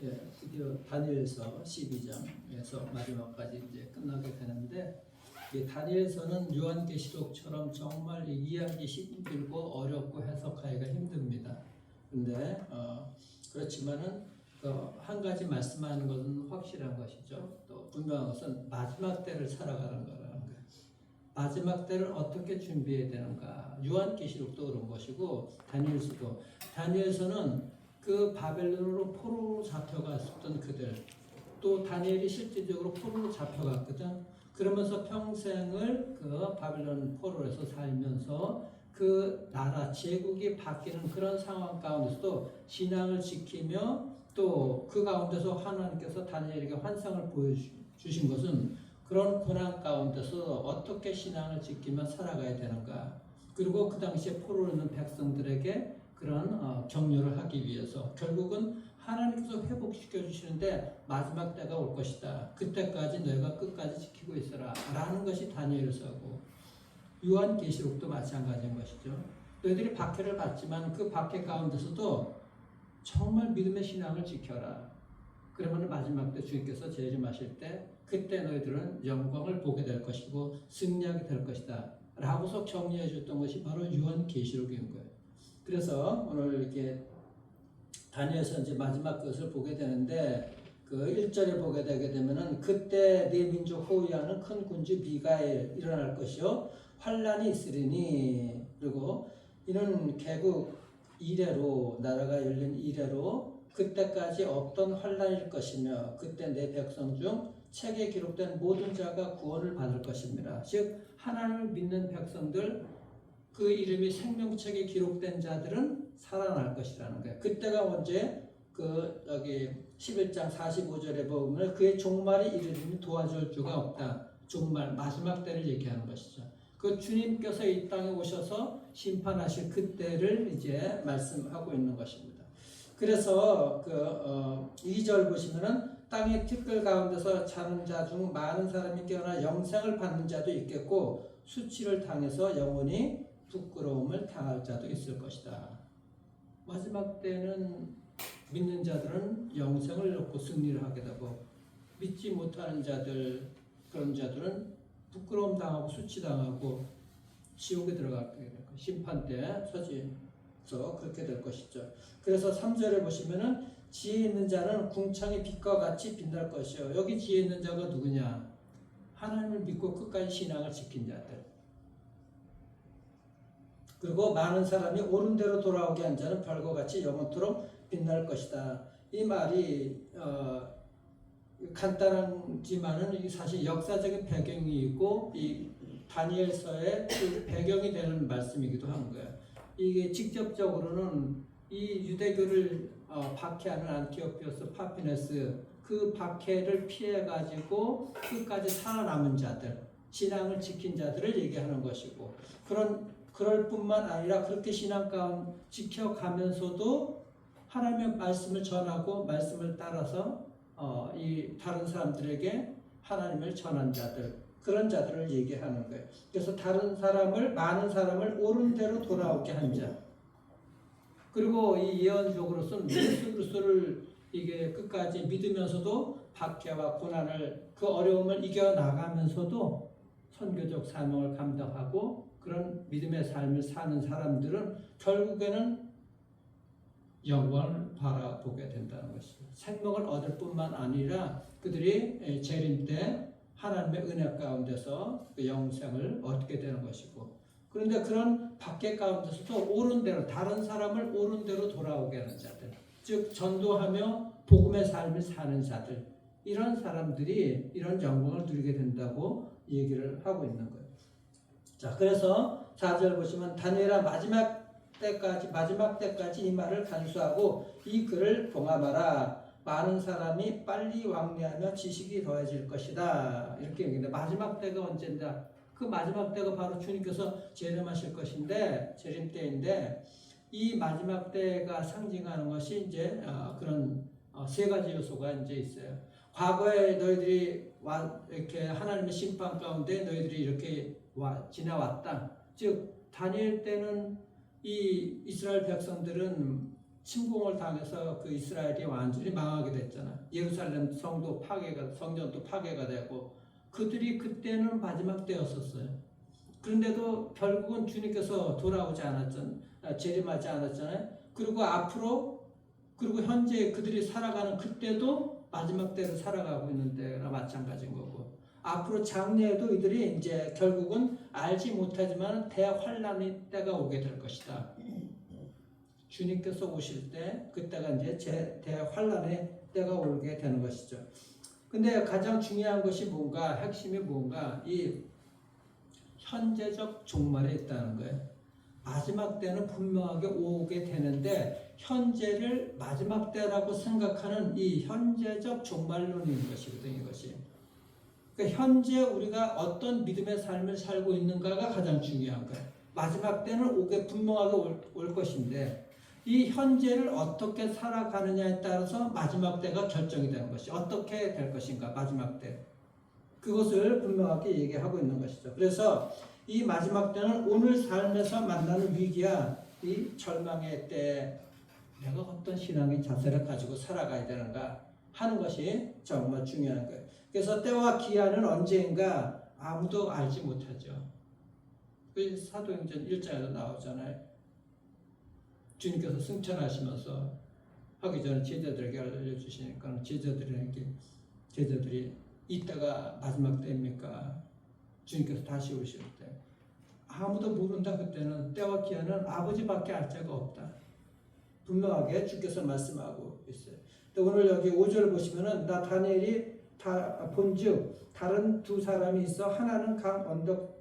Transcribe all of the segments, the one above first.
드디어 다니엘서 12장에서 마지막까지 이제 끝나게 되는데, 이 다니엘서는 요한계시록처럼 정말 이해하기 힘들고 어렵고 해석하기가 힘듭니다. 근데 그렇지만은 한 가지 말씀하는 것은 확실한 것이죠. 또 분명한 것은 마지막 때를 살아가는 거라는 거예요. 마지막 때를 어떻게 준비해야 되는가. 요한계시록도 그런 것이고 다니엘서는 그 바벨론으로 포로로 잡혀갔었던 그들, 또 다니엘이 실질적으로 포로로 잡혀갔거든. 그러면서 평생을 그 바벨론 포로에서 살면서 그 나라 제국이 바뀌는 그런 상황 가운데서도 신앙을 지키며, 또 그 가운데서 하나님께서 다니엘에게 환상을 보여주신 것은 그런 고난 가운데서 어떻게 신앙을 지키며 살아가야 되는가, 그리고 그 당시에 포로로 있는 백성들에게 그런 격려를 하기 위해서 결국은 하나님께서 회복시켜 주시는데 마지막 때가 올 것이다. 그때까지 너희가 끝까지 지키고 있어라 라는 것이 다니엘서고, 요한계시록도 마찬가지인 것이죠. 너희들이 박해를 받지만 그 박해 가운데서도 정말 믿음의 신앙을 지켜라. 그러면 마지막 때 주님께서 재림하실 때 그때 너희들은 영광을 보게 될 것이고 승리하게 될 것이다 라고서 격려해 줬던 것이 바로 요한계시록인 거예요. 그래서 오늘 이렇게 다니엘서 이제 마지막 것을 보게 되는데, 그 1절에 보게 되게 되면은 그때 네 민족 호위하는 큰 군주 미가엘 일어날 것이요 환란이 있으리니, 그리고 이는 개국 이래로, 나라가 열린 이래로 그때까지 없던 환란일 것이며 그때 내 백성 중 책에 기록된 모든 자가 구원을 받을 것입니다. 즉 하나님을 믿는 백성들, 그 이름이 생명책에 기록된 자들은 살아날 것이라는 거예요. 그때가 언제? 여기 11장 45절에 보면 그의 종말이 이르리니 도와줄 주가 없다. 종말, 마지막 때를 얘기하는 것이죠. 그 주님께서 이 땅에 오셔서 심판하실 그때를 이제 말씀하고 있는 것입니다. 그래서 2절 보시면은 땅의 티끌 가운데서 자는 자 중 많은 사람이 깨어나 영생을 받는 자도 있겠고 수치를 당해서 영원히 부끄러움을 당할 자도 있을 것이다. 마지막 때는 믿는 자들은 영생을 얻고 승리를 하게 되고, 믿지 못하는 자들, 그런 자들은 부끄러움 당하고 수치 당하고 지옥에 들어가게 될 것이고 심판 때 서지서 그렇게 될 것이죠. 그래서 3절에 보시면은 지혜 있는 자는 궁창의 빛과 같이 빛날 것이요. 여기 지혜 있는 자가 누구냐? 하나님을 믿고 끝까지 신앙을 지킨 자들. 그리고 많은 사람이 옳은 대로 돌아오게 한 자는 별과 같이 영원토록 빛날 것이다. 이 말이 간단하지만은 사실 역사적인 배경이 있고 이 다니엘서의 그 배경이 되는 말씀이기도 한 거예요. 이게 직접적으로는 이 유대교를 박해하는 안티오코스 파피네스, 그 박해를 피해 가지고 끝까지 살아남은 자들, 신앙을 지킨 자들을 얘기하는 것이고, 그럴 뿐만 아니라 그렇게 신앙 가운데 지켜가면서도 하나님의 말씀을 전하고 말씀을 따라서 이 다른 사람들에게 하나님을 전한 자들, 그런 자들을 얘기하는 거예요. 그래서 많은 사람을 옳은 대로 돌아오게 한 자. 그리고 이 예언적으로서는 예수 그리스도를 이게 끝까지 믿으면서도 박해와 고난을, 그 어려움을 이겨나가면서도 선교적 사명을 감당하고 그런 믿음의 삶을 사는 사람들은 결국에는 영광을 바라보게 된다는 것이죠. 생명을 얻을 뿐만 아니라 그들이 재림 때 하나님의 은혜 가운데서 그 영생을 얻게 되는 것이고, 그런데 그런 박해 가운데서도 옳은 대로, 다른 사람을 옳은 대로 돌아오게 하는 자들, 즉 전도하며 복음의 삶을 사는 자들, 이런 사람들이 이런 영광을 누리게 된다고 얘기를 하고 있는 거예요. 자, 그래서 4절 보시면 다니엘아 마지막 때까지 이 말을 간수하고 이 글을 봉합하라. 많은 사람이 빨리 왕래하며 지식이 더해질 것이다. 이렇게 얘기합니다. 마지막 때가 언제인가? 그 마지막 때가 바로 주님께서 재림하실 것인데, 재림 때인데, 이 마지막 때가 상징하는 것이 이제 그런 세 가지 요소가 이제 있어요. 과거에 너희들이 이렇게 하나님의 심판 가운데 너희들이 이렇게 지나왔다. 즉 다니엘 때는 이 이스라엘 백성들은 침공을 당해서 그 이스라엘이 완전히 망하게 됐잖아. 예루살렘 성전도 파괴가 되고 그들이 그때는 마지막 때였었어요. 그런데도 결국은 주님께서 돌아오지 않았잖아요. 재림하지 않았잖아요. 그리고 앞으로 그리고 현재 그들이 살아가는 그때도 마지막 때를 살아가고 있는 때나 마찬가지인 거고 앞으로 장래에도 이들이 이제 결국은 알지 못하지만 대환란의 때가 오게 될 것이다. 주님께서 오실 때 그때가 이제 대환란의 때가 오게 되는 것이죠. 근데 가장 중요한 것이 뭔가 핵심이 뭔가 이 현재적 종말에 있다는 거예요. 마지막 때는 분명하게 오게 되는데 현재를 마지막 때라고 생각하는 이 현재적 종말론인 것이거든요. 이것이. 그러니까 현재 우리가 어떤 믿음의 삶을 살고 있는가가 가장 중요한 거예요. 마지막 때는 분명하게 올 것인데 이 현재를 어떻게 살아가느냐에 따라서 마지막 때가 결정이 되는 것이 어떻게 될 것인가 마지막 때. 그것을 분명하게 얘기하고 있는 것이죠. 그래서 이 마지막 때는 오늘 삶에서 만나는 위기야 이 절망의 때 내가 어떤 신앙의 자세를 가지고 살아가야 되는가 하는 것이 정말 중요한 거예요. 그래서 때와 기한은 언제인가 아무도 알지 못하죠. 그 사도행전 1장에도 나오잖아요. 주님께서 승천하시면서 하기 전에 제자들에게 알려주시니까 제자들이 이때가 마지막 때입니까? 주님께서 다시 오실 때 아무도 모른다. 그때는 때와 기한은 아버지밖에 알 자가 없다. 분명하게 주께서 말씀하고 있어요. 오늘 여기 5절 보시면은 나 다니엘이 본즉 다른 두 사람이 있어 하나는 강 언덕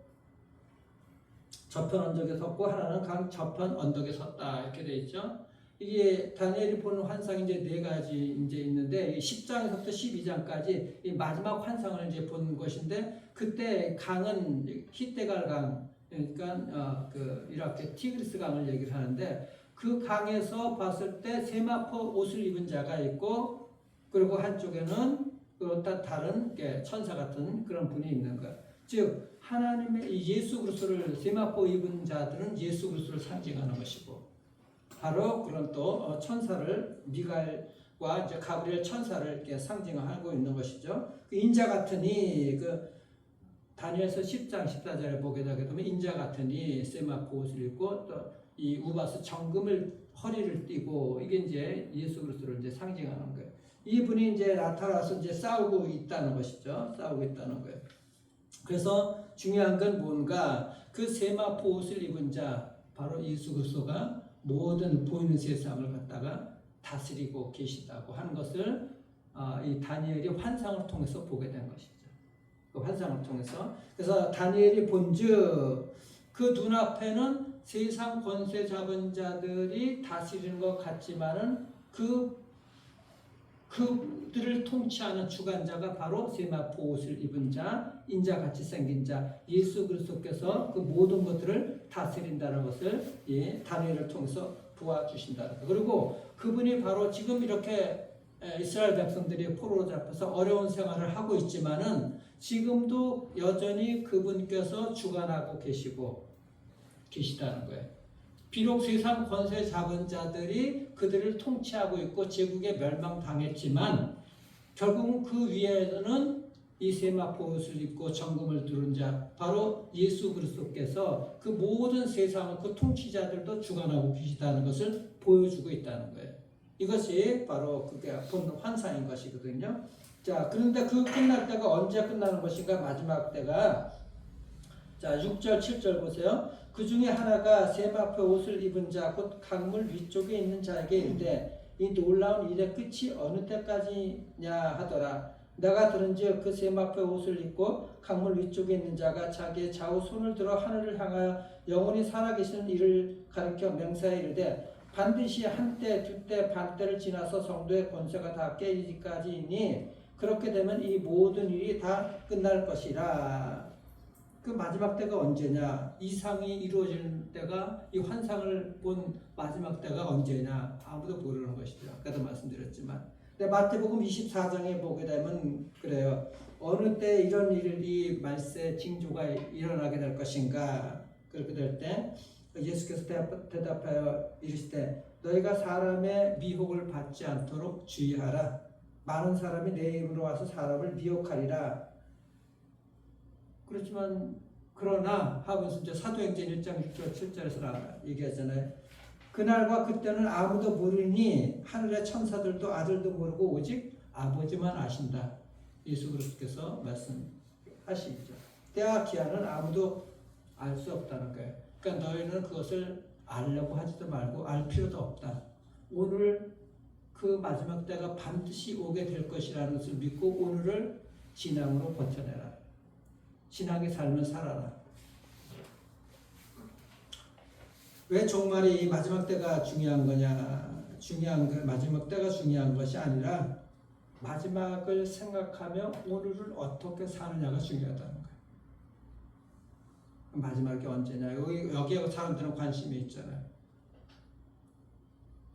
저편 언덕에 섰고 하나는 강 저편 언덕에 섰다 이렇게 돼 있죠. 이게 다니엘이 보는 환상이 이제 네 가지 이제 있는데 10장에서부터 12장까지 이 마지막 환상을 이제 본 것인데 그때 강은 히데갈 강 그러니까 이렇게 티그리스 강을 얘기를 하는데 그 강에서 봤을 때 세마포 옷을 입은 자가 있고 그리고 한쪽에는 또 다른 천사 같은 그런 분이 있는 거예요. 즉 하나님의 예수 그리스도를 세마포 입은 자들은 예수 그리스도를 상징하는 것이고 바로 그런 또 천사를 미가엘과 이제 가브리엘 천사를 이렇게 상징하고 있는 것이죠. 그 인자 같으니 다니엘서 10장 14절에 보게 되게 되면 인자 같으니 세마포 옷을 입고 또 이 우바스 정금을 허리를 띠고 이게 이제 예수 그리스도를 이제 상징하는 거예요. 이분이 이제 나타나서 이제 싸우고 있다는 것이죠. 싸우고 있다는 거예요. 그래서 중요한 건 뭔가 그 세마포 옷을 입은 자 바로 예수 그리스도가 모든 보이는 세상을 갖다가 다스리고 계시다고 하는 것을 이 다니엘이 환상을 통해서 보게 된 것이죠. 그 환상을 통해서. 그래서 다니엘이 본즉 그 눈앞에는 세상 권세 잡은 자들이 다스리는 것 같지만은 그들을 통치하는 주관자가 바로 세마포 옷을 입은 자, 인자같이 생긴 자, 예수 그리스도께서 그 모든 것들을 다스린다는 것을 다니엘을 통해서 보아주신다는 것. 그리고 그분이 바로 지금 이렇게 이스라엘 백성들이 포로로 잡혀서 어려운 생활을 하고 있지만은 지금도 여전히 그분께서 주관하고 계시다는 거예요. 비록 세상 권세 잡은 자들이 그들을 통치하고 있고 제국에 멸망당했지만 결국은 그 위에는 이 세마포 옷을 입고 정금을 두른 자 바로 예수 그리스도께서 그 모든 세상을 그 통치자들도 주관하고 계시다는 것을 보여주고 있다는 거예요. 이것이 바로 그게 본 환상인 것이거든요. 자, 그런데 그 끝날 때가 언제 끝나는 것인가? 마지막 때가 자 6절 7절 보세요. 그 중에 하나가 세마포 옷을 입은 자 곧 강물 위쪽에 있는 자에게 이르되 이 놀라운 일의 끝이 어느 때까지냐 하더라. 내가 들은즉 그 세마포 옷을 입고 강물 위쪽에 있는 자가 자기의 좌우 손을 들어 하늘을 향하여 영원히 살아계시는 이를 가리켜 맹세하여 이르되 반드시 한때 두때 반때를 지나서 성도의 권세가 다 깨지기까지이니 그렇게 되면 이 모든 일이 다 끝날 것이라. 그 마지막 때가 언제냐? 이상이 이루어지는 때가 이 환상을 본 마지막 때가 언제냐? 아무도 모르는 것이죠. 아까도 말씀드렸지만. 근데 마태복음 24장에 보게 되면 그래요. 어느 때 이런 일이 말세 징조가 일어나게 될 것인가? 그렇게 될 때 예수께서 대답하여 이르시되 너희가 사람의 미혹을 받지 않도록 주의하라. 많은 사람이 내 이름으로 와서 사람을 미혹하리라. 그렇지만 그러나 하면서 이제 사도행전 1장 6절 7절에서 얘기하잖아요. 그날과 그때는 아무도 모르니 하늘의 천사들도 아들도 모르고 오직 아버지만 아신다. 예수 그리스도께서 말씀하시죠. 때와 기한은 아무도 알 수 없다는 거예요. 그러니까 너희는 그것을 알려고 하지도 말고 알 필요도 없다. 오늘 그 마지막 때가 반드시 오게 될 것이라는 것을 믿고 오늘을 신앙으로 버텨내라. 신앙의 삶을 살아라. 왜 종말이 이 마지막 때가 중요한 거냐? 마지막 때가 중요한 것이 아니라 마지막을 생각하며 오늘을 어떻게 사느냐가 중요하다는 거예요. 마지막이 언제냐? 여기에 사람들은 관심이 있잖아요.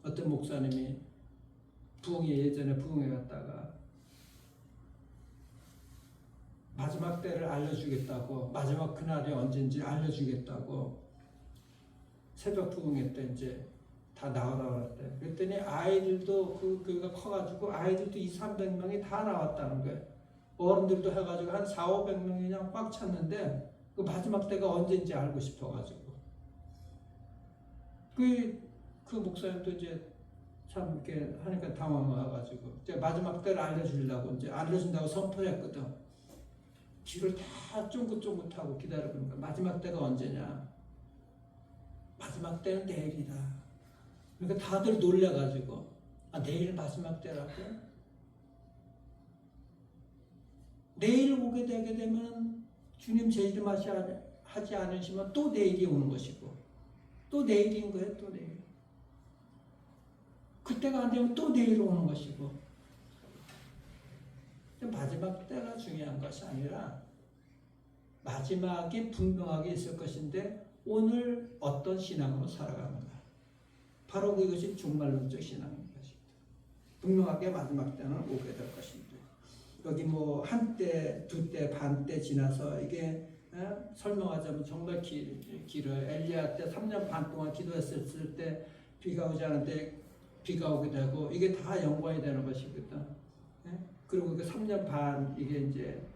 어떤 목사님이 예전에 부흥회 갔다가 마지막 때를 알려주겠다고, 마지막 그날이 언제인지 알려주겠다고 새벽 부흥회 때 이제 다 나오라 그랬대. 그랬더니 아이들도 그가 커가지고 아이들도 200~300명이 다 나왔다는 거예요. 어른들도 해가지고 한 400~500명이 그냥 꽉 찼는데 그 마지막 때가 언제인지 알고 싶어가지고 그 목사님도 이제 참 이렇게 하니까 당황해가지고 이제 마지막 때를 알려주려고 이제 알려준다고 선포했거든. 귀를 다 쫑긋쫑긋하고 기다리고 있는 거야. 마지막 때가 언제냐? 마지막 때는 내일이다. 그러니까 다들 놀래가지고 내일 마지막 때라고? 내일 오게 되게 되면 주님 제 이름 하지 않으시면 또 내일이 오는 것이고 또 내일인 거예요. 또 내일. 그때가 안 되면 또 내일 오는 것이고 마지막 때가 중요한 것이 아니라 마지막이 분명하게 있을 것인데 오늘 어떤 신앙으로 살아가는가. 바로 그것이 종말론적 신앙인 것입니다. 분명하게 마지막 때는 오게 될 것입니다. 여기 뭐 한때, 두때, 반때 지나서 이게 설명하자면 정말 길어요. 엘리야 때 3년 반 동안 기도했을 때 비가 오지 않은데 비가 오게 되고 이게 다 연관이 되는 것이거든. 그리고 그 3년 반 이게 이제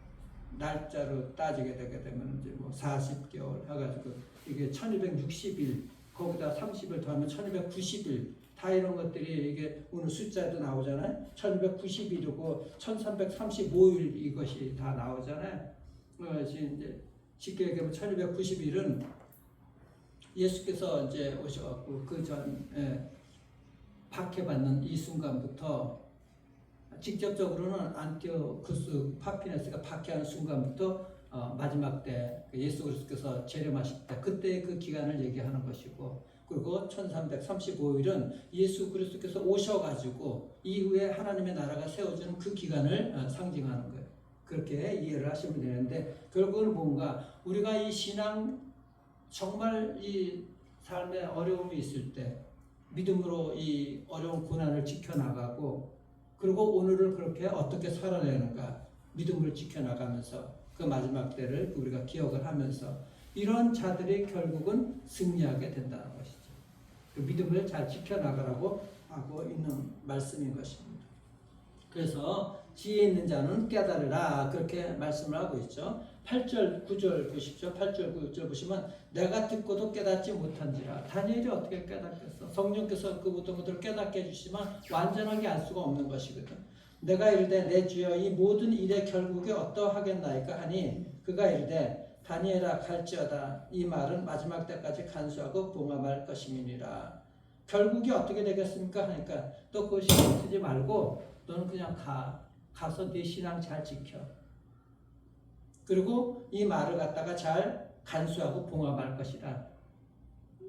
날짜로 따지게 되게 되면 이제 뭐 40개월 해가지고 이게 1260일 거기다 30일 더하면 1290일 다 이런 것들이 이게 오늘 숫자도 나오잖아요. 1290일이고 1335일 이것이 다 나오잖아요. 이제 쉽게 얘기하면 1290일은 예수께서 이제 오셔갖고 그 전 박해받는 이 순간부터 직접적으로는 안티오쿠스 파피네스가 박해하는 순간부터 마지막 때 예수 그리스도께서 재림하실 때 그때 그 기간을 얘기하는 것이고 그리고 1335일은 예수 그리스도께서 오셔가지고 이후에 하나님의 나라가 세워지는 그 기간을 상징하는 거예요. 그렇게 이해를 하시면 되는데 결국은 뭔가 우리가 이 신앙 정말 이 삶에 어려움이 있을 때 믿음으로 이 어려운 고난을 지켜나가고 그리고 오늘을 그렇게 어떻게 살아내는가 믿음을 지켜나가면서 그 마지막 때를 우리가 기억을 하면서 이런 자들이 결국은 승리하게 된다는 것이죠. 그 믿음을 잘 지켜나가라고 하고 있는 말씀인 것입니다. 그래서 지혜 있는 자는 깨달으라 그렇게 말씀을 하고 있죠. 8절 9절 보십시오. 8절 9절 보시면 내가 듣고도 깨닫지 못한지라. 다니엘이 어떻게 깨닫겠어? 성령께서 그 모든 것들을 깨닫게 해주시지만 완전하게 알 수가 없는 것이거든. 내가 이르되 내 주여 이 모든 일의 결국이 어떠하겠나이까 하니 그가 이르되 다니엘아 갈지어다. 이 말은 마지막 때까지 간수하고 봉합할 것임이니라. 결국이 어떻게 되겠습니까? 하니까 너 그거 신경 쓰지 말고 너는 그냥 가서 네 신앙 잘 지켜. 그리고 이 말을 갖다가 잘 간수하고 봉합할 것이다.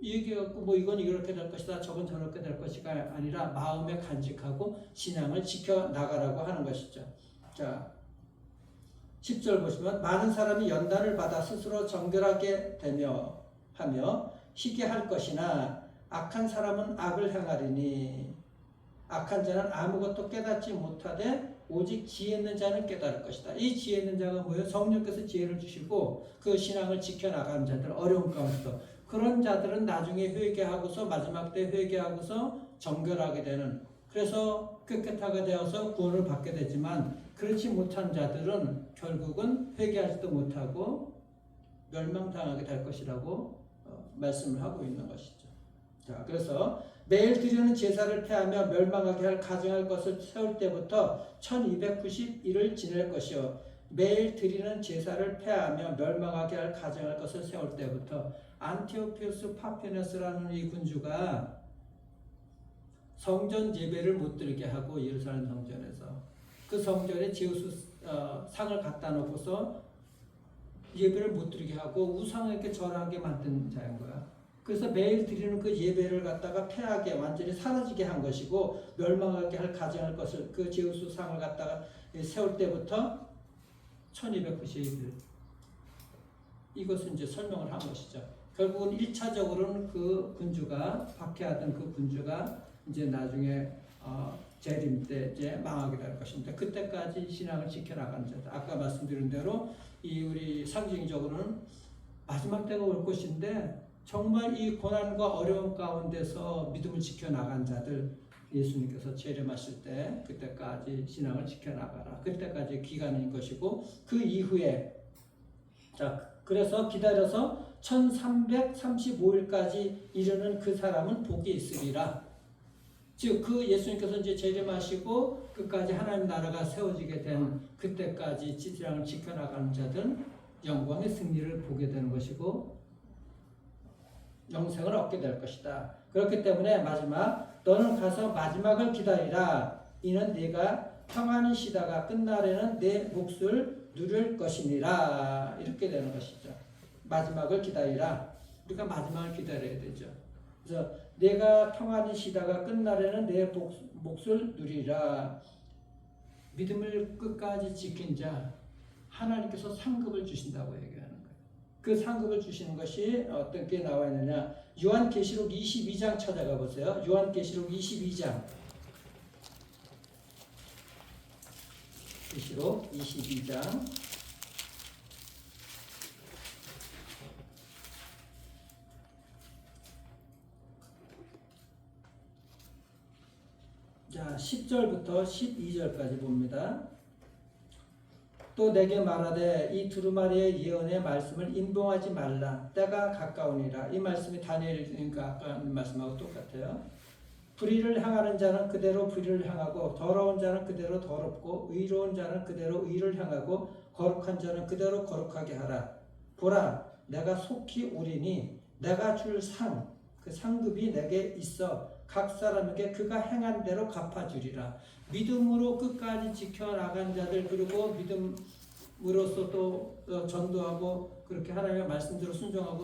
얘기해갖고 뭐 이건 이렇게 될 것이다 저건 저렇게 될 것이가 아니라 마음에 간직하고 신앙을 지켜나가라고 하는 것이죠. 자 10절 보시면 많은 사람이 연단을 받아 스스로 정결하게 되며 하며 희귀할 것이나 악한 사람은 악을 행하리니 악한 자는 아무것도 깨닫지 못하되 오직 지혜 있는 자는 깨달을 것이다. 이 지혜 있는 자가 뭐예요? 성령께서 지혜를 주시고 그 신앙을 지켜나가는 자들 어려운 가운데서 그런 자들은 나중에 회개하고서 마지막 때 회개하고서 정결하게 되는, 그래서 깨끗하게 되어서 구원을 받게 되지만 그렇지 못한 자들은 결국은 회개하지도 못하고 멸망당하게 될 것이라고 말씀을 하고 있는 것이죠. 자, 그래서 매일 드리는 제사를 폐하며 멸망하게 할 가증할 것을 세울 때부터 1290일을 지낼 것이요, 매일 드리는 제사를 폐하며 멸망하게 할 가증할 것을 세울 때부터 안티오피우스 파피네스라는 이 군주가 성전 예배를 못 드리게 하고, 예루살렘 성전에서 그 성전에 제우스 상을 갖다 놓고서 예배를 못 드리게 하고 우상에게 절하게 만든 자인 거야. 그래서 매일 드리는 그 예배를 갖다가 폐하게, 완전히 사라지게 한 것이고, 멸망하게 할 가증할 것을, 그 제우스 상을 갖다가 세울 때부터 1290일, 이것을 이제 설명을 한 것이죠. 결국은 1차적으로는 그 군주가, 박해하던 그 군주가 이제 나중에 재림 때 이제 망하게 될 것입니다. 그때까지 신앙을 지켜나가는 자들. 아까 말씀드린 대로 이 우리 상징적으로는 마지막 때가 올 것인데, 정말 이 고난과 어려움 가운데서 믿음을 지켜나간 자들, 예수님께서 재림하실 때 그때까지 신앙을 지켜나가라. 그때까지 기간인 것이고, 그 이후에, 자, 그래서 기다려서 1335일까지 이르는 그 사람은 복이 있으리라. 즉, 그 예수님께서 이제 재림하시고 끝까지 하나님 나라가 세워지게 된 그때까지 신앙을 지켜나가는 자들은 영광의 승리를 보게 되는 것이고 영생을 얻게 될 것이다. 그렇기 때문에 마지막, 너는 가서 마지막을 기다리라. 이는 네가 평안히 쉬다가 끝날에는 내 몫을 누릴 것이니라. 이렇게 되는 것이죠. 마지막을 기다리라. 우리가 마지막을 기다려야 되죠. 그래서 내가 평안히 쉬다가 끝날에는 내 몫을 누리라. 믿음을 끝까지 지킨 자, 하나님께서 상급을 주신다고 얘기하는 거예요. 그 상급을 주시는 것이 어떻게 나와 있느냐? 요한계시록 22장 찾아가 보세요. 요한계시록 22장. 계시록 22장. 자, 10절부터 12절까지 봅니다. 또 내게 말하되 이 두루마리의 예언의 말씀을 인봉하지 말라. 때가 가까우니라. 이 말씀이 다니엘이니까 아까 말씀하고 똑같아요. 불의를 향하는 자는 그대로 불의를 향하고, 더러운 자는 그대로 더럽고, 의로운 자는 그대로 의를 향하고, 거룩한 자는 그대로 거룩하게 하라. 보라, 내가 속히 오리니 내가 줄 상, 그 상급이 내게 있어 각 사람에게 그가 행한 대로 갚아주리라. 믿음으로 끝까지 지켜나간 자들, 그리고 믿음으로서 또 전도하고 그렇게 하나님의 말씀대로 순종하고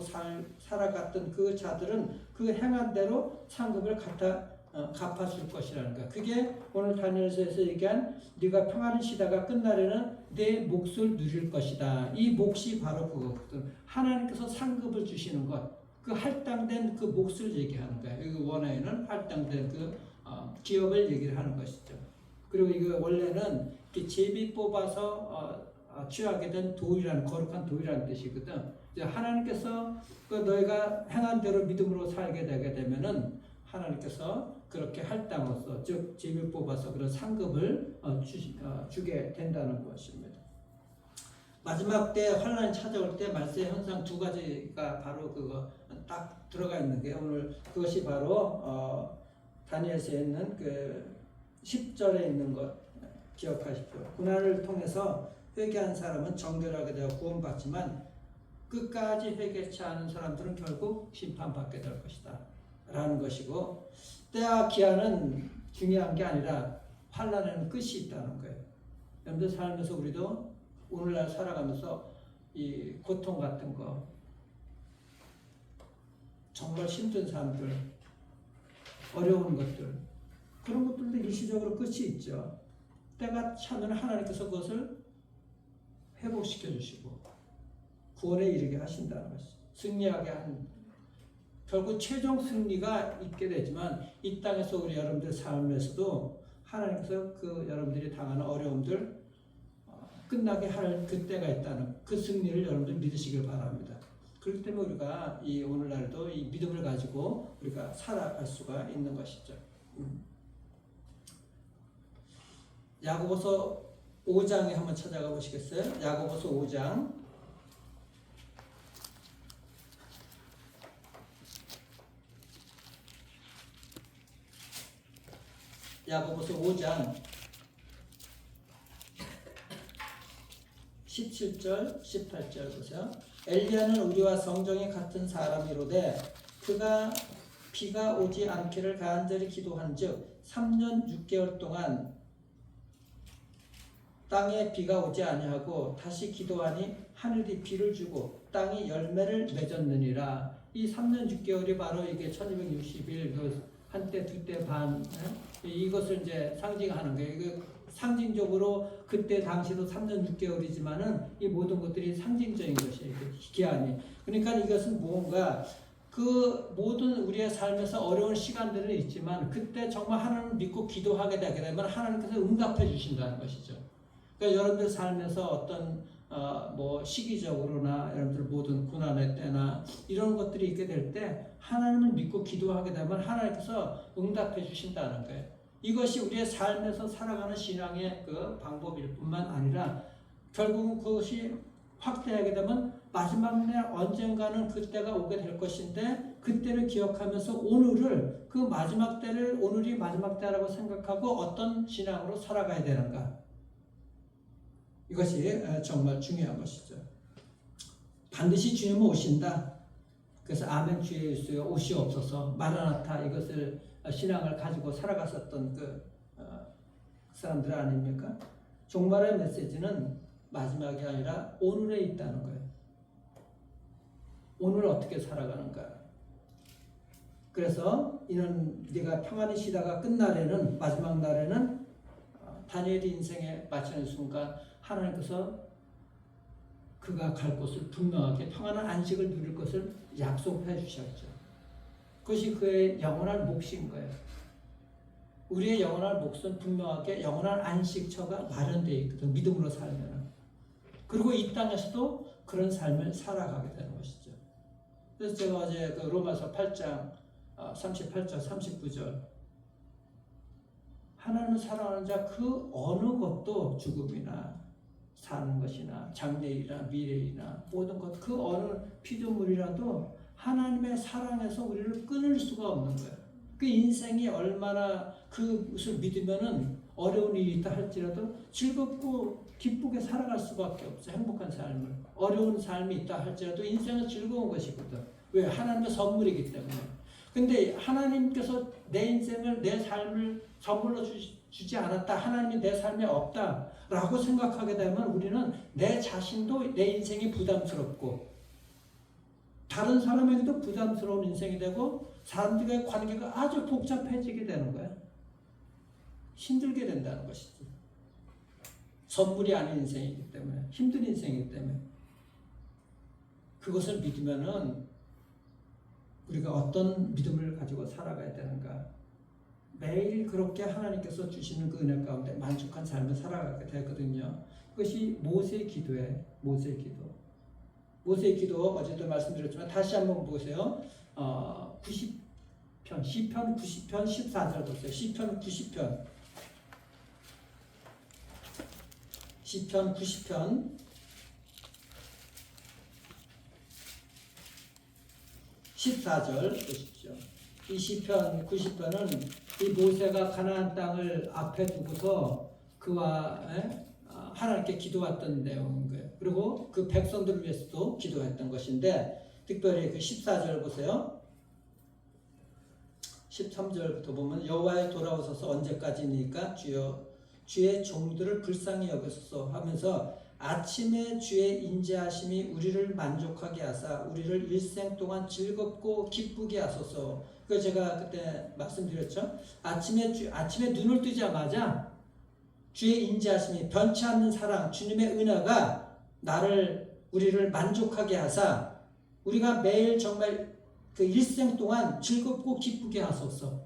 살아갔던 그 자들은 그 행한 대로 상급을 갚아줄 것이라는 거야. 그게 오늘 다니엘서에서 얘기한 네가 평안히 쉬다가 끝날에는 내 몫을 누릴 것이다. 이 몫이 바로 그거거든. 하나님께서 상급을 주시는 것, 그 할당된 그 몫을 얘기하는 거야. 여기 원어에는 할당된 그 기업을 얘기를 하는 것이죠. 그리고 이거 원래는 제비 뽑아서 취하게 된 도이라는, 거룩한 도이라는 뜻이거든. 이제 하나님께서 그 너희가 행한 대로 믿음으로 살게 되게 되면은 하나님께서 그렇게 할당으로서, 즉 제비 뽑아서 그런 상급을 주게 된다는 것입니다. 마지막 때 환란이 찾아올 때 말세의 현상 두 가지가 바로 그거 딱 들어가 있는 게, 오늘 그것이 바로 다니엘서에 있는 그 10절에 있는 것 기억하십시오. 고난을 통해서 회개한 사람은 정결하게 되어 구원받지만 끝까지 회개치 않은 사람들은 결국 심판받게 될 것이다 라는 것이고, 때와 기한은 중요한 게 아니라 환란에는 끝이 있다는 거예요. 여러분들 살면서 우리도 오늘날 살아가면서 이 고통 같은 거, 정말 힘든 삶들, 어려운 것들, 그런 것들도 일시적으로 끝이 있죠. 때가 차면 하나님께서 그것을 회복시켜 주시고 구원에 이르게 하신다는 것이죠. 승리하게 하는, 결국 최종 승리가 있게 되지만 이 땅에서 우리 여러분들 삶에서도 하나님께서 그 여러분들이 당하는 어려움들 끝나게 할 그때가 있다는 그 승리를 여러분들 믿으시길 바랍니다. 그렇기 때문에 우리가 이 오늘날도 이 믿음을 가지고 우리가 살아갈 수가 있는 것이죠. 야고보서 5장에 한번 찾아가 보시겠어요? 야고보서 5장. 야고보서 5장 17절, 18절 보세요. 엘리야는 우리와 성정이 같은 사람이로되 그가 비가 오지 않기를 간절히 기도한즉 3년 6개월 동안 땅에 비가 오지 아니하고 다시 기도하니 하늘이 비를 주고 땅이 열매를 맺었느니라. 이 3년 6개월이 바로 이게 1260일 그 한때 두때 반 이것을 이제 상징하는 거예요. 이거 상징적으로 그때 당시도 3년 6개월이지만은 이 모든 것들이 상징적인 것이에요. 기한이. 그러니까 이것은 뭔가 그 모든 우리의 삶에서 어려운 시간들은 있지만 그때 정말 하나님을 믿고 기도하게 되게 되면 하나님께서 응답해 주신다는 것이죠. 그러니까 여러분들 삶에서 어떤 뭐 시기적으로나 여러분들 모든 고난의 때나 이런 것들이 있게 될 때 하나님을 믿고 기도하게 되면 하나님께서 응답해 주신다는 거예요. 이것이 우리의 삶에서 살아가는 신앙의 그 방법일 뿐만 아니라 결국은 그것이 확대하게 되면 마지막 날 언젠가는 그때가 오게 될 것인데 그때를 기억하면서 오늘을 그 마지막 때를 오늘이 마지막 때라고 생각하고 어떤 신앙으로 살아가야 되는가. 이것이 정말 중요한 것이죠. 반드시 주님은 오신다. 그래서 아멘 주의 예수여 오시옵소서 마라나타 이것을 신앙을 가지고 살아갔었던 그 사람들 아닙니까? 종말의 메시지는 마지막이 아니라 오늘에 있다는 거예요. 오늘 어떻게 살아가는가. 그래서 이는 네가 평안히 쉬다가 끝날에는 마지막 날에는 다니엘이 인생에 마치는 순간 하나님께서 그가 갈 곳을 분명하게 평안한 안식을 누릴 것을 약속해 주셨죠. 그것이 그의 영원한 몫인 거예요. 우리의 영원한 몫은 분명하게 영원한 안식처가 마련되어 있거든. 믿음으로 살면. 그리고 이 땅에서도 그런 삶을 살아가게 되는 것이죠. 그래서 제가 어제 그 로마서 8장 38절 39절 하나님을 사랑하는 자 그 어느 것도 죽음이나 사는 것이나 장래이나 미래이나 모든 것 그 어느 피조물이라도 하나님의 사랑에서 우리를 끊을 수가 없는 거예요. 그 인생이 얼마나 그것을 믿으면은 어려운 일이 있다 할지라도 즐겁고 기쁘게 살아갈 수밖에 없어. 행복한 삶을. 어려운 삶이 있다 할지라도 인생은 즐거운 것이거든. 왜? 하나님의 선물이기 때문에. 근데 하나님께서 내 인생을 내 삶을 선물로 주지 않았다. 하나님이 내 삶에 없다. 라고 생각하게 되면 우리는 내 자신도 내 인생이 부담스럽고 다른 사람에게도 부담스러운 인생이 되고 사람들과의 관계가 아주 복잡해지게 되는 거야. 힘들게 된다는 것이지. 선물이 아닌 인생이기 때문에 힘든 인생이기 때문에 그것을 믿으면은 우리가 어떤 믿음을 가지고 살아가야 되는가. 매일 그렇게 하나님께서 주시는 그 은혜 가운데 만족한 삶을 살아가게 되거든요. 그것이 모세의 기도예요. 모세의 기도. 모세의 기도 어제도 말씀드렸지만 다시 한번 보세요. 90편, 시편 90편 14절 보세요. 시편 90편. 시편 90편 14절 보십시오. 이 시편 90편은 이 모세가 가나안 땅을 앞에 두고서 그와 하나님께 기도했던 내용인 거예요. 그리고 그 백성들을 위해서도 기도했던 것인데 특별히 그 14절 보세요. 13절부터 보면 여호와에 돌아오소서 언제까지니까 주여 주의 종들을 불쌍히 여기소서 하면서 아침에 주의 인자하심이 우리를 만족하게 하사 우리를 일생 동안 즐겁고 기쁘게 하소서. 그 제가 그때 말씀드렸죠. 아침에 눈을 뜨자마자 주의 인자하심이 변치 않는 사랑 주님의 은혜가 우리를 만족하게 하사 우리가 매일 정말 그 일생 동안 즐겁고 기쁘게 하소서.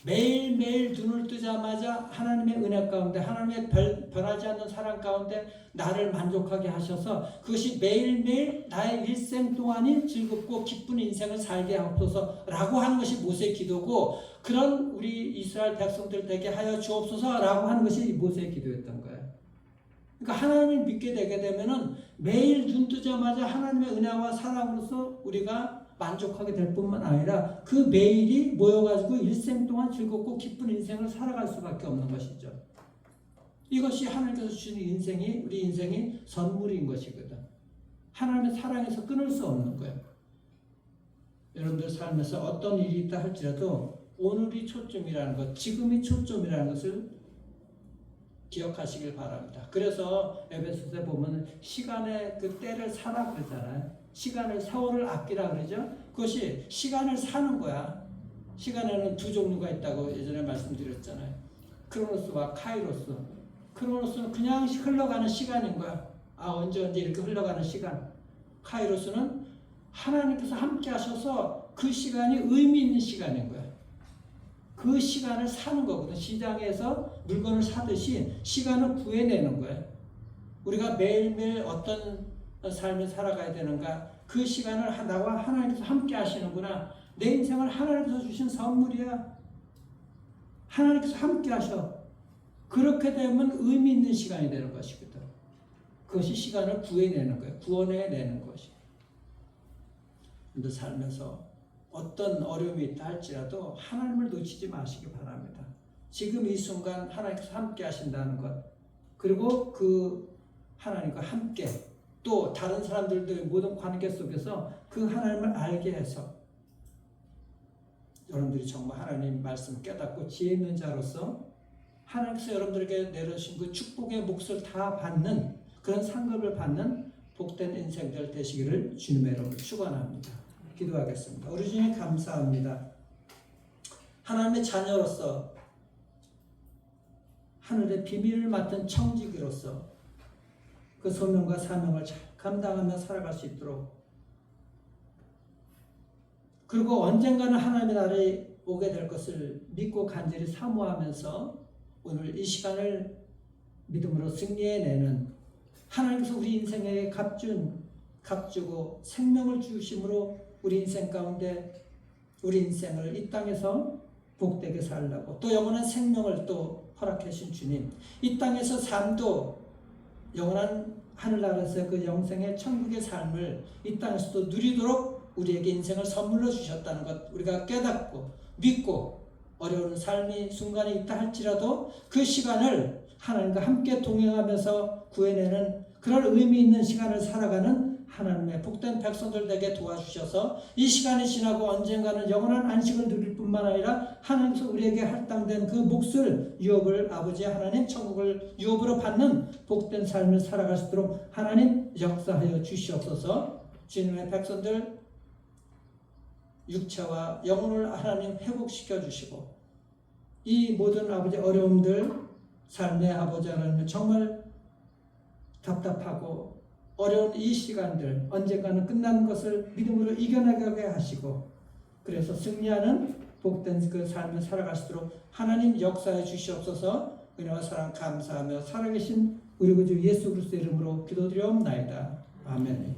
매일매일 눈을 뜨자마자 하나님의 은혜 가운데, 하나님의 변하지 않는 사랑 가운데 나를 만족하게 하셔서 그것이 매일매일 나의 일생 동안이 즐겁고 기쁜 인생을 살게 하옵소서라고 하는 것이 모세의 기도고, 그런 우리 이스라엘 백성들 되게 하여 주옵소서라고 하는 것이 모세의 기도였던 거예요. 그러니까 하나님을 믿게 되게 되면은 매일 눈 뜨자마자 하나님의 은혜와 사랑으로서 우리가 만족하게 될 뿐만 아니라 그 매일이 모여가지고 일생 동안 즐겁고 기쁜 인생을 살아갈 수밖에 없는 것이죠. 이것이 하나님께서 주시는 인생이, 우리 인생이 선물인 것이거든. 하나님의 사랑에서 끊을 수 없는 거예요. 여러분들 삶에서 어떤 일이 있다 할지라도 오늘이 초점이라는 것, 지금이 초점이라는 것을 기억하시길 바랍니다. 그래서 에베소서에 보면 시간의 그 때를 사라 그러잖아요. 시간을, 세월을 아끼라 그러죠. 그것이 시간을 사는 거야. 시간에는 두 종류가 있다고 예전에 말씀드렸잖아요. 크로노스와 카이로스. 크로노스는 그냥 흘러가는 시간인 거야. 언제 이렇게 흘러가는 시간. 카이로스는 하나님께서 함께 하셔서 그 시간이 의미 있는 시간인 거야. 그 시간을 사는 거거든. 시장에서 물건을 사듯이 시간을 구해내는 거예요. 우리가 매일매일 어떤 삶을 살아가야 되는가, 그 시간을 나와 하나님께서 함께 하시는구나. 내 인생을 하나님께서 주신 선물이야. 하나님께서 함께 하셔. 그렇게 되면 의미 있는 시간이 되는 것이거든. 그것이 시간을 구해내는 거예요. 구원해내는 것이. 근데 살면서 어떤 어려움이 있다 할지라도 하나님을 놓치지 마시기 바랍니다. 지금 이 순간 하나님께서 함께 하신다는 것, 그리고 그 하나님과 함께 또 다른 사람들과의 모든 관계 속에서 그 하나님을 알게 해서 여러분들이 정말 하나님 말씀 깨닫고 지혜 있는 자로서 하나님께서 여러분들에게 내려주신 그 축복의 몫을 다 받는, 그런 상급을 받는 복된 인생들 되시기를 주님의 이름으로 축원합니다. 기도하겠습니다. 우리 주님 감사합니다. 하나님의 자녀로서 하늘의 비밀을 맡은 청지기로서 그 소명과 사명을 잘 감당하며 살아갈 수 있도록, 그리고 언젠가는 하나님의 나라에 오게 될 것을 믿고 간절히 사모하면서 오늘 이 시간을 믿음으로 승리해내는, 하나님께서 우리 인생에 값주고 생명을 주심으로 우리 인생 가운데 우리 인생을 이 땅에서 복되게 살라고, 또 영원한 생명을 또 허락해 주신 주님, 이 땅에서 삶도 영원한 하늘나라에서 그 영생의 천국의 삶을 이 땅에서도 누리도록 우리에게 인생을 선물로 주셨다는 것 우리가 깨닫고 믿고, 어려운 삶이 순간이 있다 할지라도 그 시간을 하나님과 함께 동행하면서 구해내는 그런 의미 있는 시간을 살아가는 하나님의 복된 백성들 되게 도와주셔서 이 시간이 지나고 언젠가는 영원한 안식을 누릴 뿐만 아니라 하나님께서 우리에게 할당된 그 몫을, 유업을, 아버지 하나님 천국을 유업으로 받는 복된 삶을 살아갈 수 있도록 하나님 역사하여 주시옵소서. 주님의 백성들 육체와 영혼을 하나님 회복시켜 주시고, 이 모든 아버지 어려움들, 삶의 아버지 하나님 정말 답답하고 어려운 이 시간들 언젠가는 끝나는 것을 믿음으로 이겨나가게 하시고, 그래서 승리하는 복된 그 삶을 살아갈 수 있도록 하나님 역사해 주시옵소서. 은혜와 사랑 감사하며 살아계신 우리 구주 예수 그리스도의 이름으로 기도드리옵나이다. 아멘.